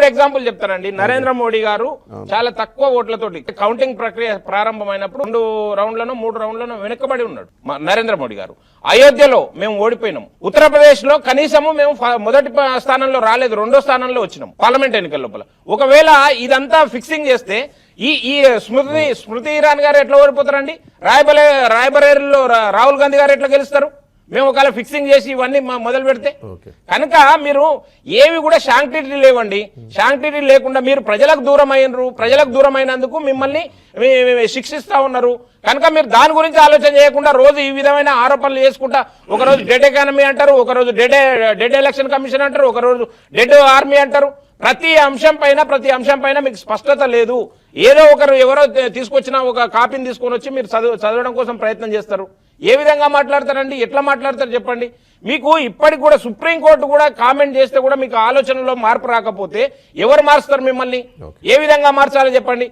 Example చెప్తానండి. నరేంద్ర మోడీ గారు చాలా తక్కువ ఓట్లతోటి కౌంటింగ్ ప్రక్రియ ప్రారంభమైనప్పుడు 2 రౌండ్లను 3 రౌండ్లను వెనుకబడి ఉన్నాడు నరేంద్ర మోడీ గారు. అయోధ్యలో మేము ఓడిపోయినాం. ఉత్తరప్రదేశ్ లో కనీసము మేము మొదటి స్థానంలో రాలేదు, 2వ స్థానంలో వచ్చినాం పార్లమెంట్ ఎన్నికల లోపల. ఒకవేళ ఇదంతా ఫిక్సింగ్ చేస్తే ఈ స్మృతి ఇరానీ గారు ఎట్లా ఓడిపోతారండి? రాయబరేలీలో రాహుల్ గాంధీ గారు ఎట్లా గెలుస్తారు? మేము ఒకవేళ ఫిక్సింగ్ చేసి ఇవన్నీ మొదలు పెడితే. కనుక మీరు ఏవి కూడా శాంక్టిటీ లేవండి. శాంక్టిటీ లేకుండా మీరు ప్రజలకు దూరం అయినరు. ప్రజలకు దూరం అయినందుకు మిమ్మల్ని శిక్షిస్తా ఉన్నారు. కనుక మీరు దాని గురించి ఆలోచన చేయకుండా రోజు ఈ విధమైన ఆరోపణలు చేసుకుంటా, ఒకరోజు డెడ్ ఎకానమీ అంటారు, ఒకరోజు డెడ్ ఎలక్షన్ కమిషన్ అంటారు, ఒకరోజు డెడ్ ఆర్మీ అంటారు. ప్రతి అంశం పైన మీకు స్పష్టత లేదు. ఏదో ఎవరో తీసుకొచ్చిన ఒక కాపీని తీసుకొని వచ్చి మీరు చదవడం కోసం ప్రయత్నం చేస్తారు. ఏ విధంగా మాట్లాడతారండి? ఎట్లా మాట్లాడతారు చెప్పండి? మీకు ఇప్పటికి కూడా సుప్రీంకోర్టు కూడా కామెంట్ చేస్తే కూడా మీకు ఆలోచనలో మార్పు రాకపోతే ఎవరు మారుస్తారు మిమ్మల్ని? ఏ విధంగా మార్చాలో చెప్పండి?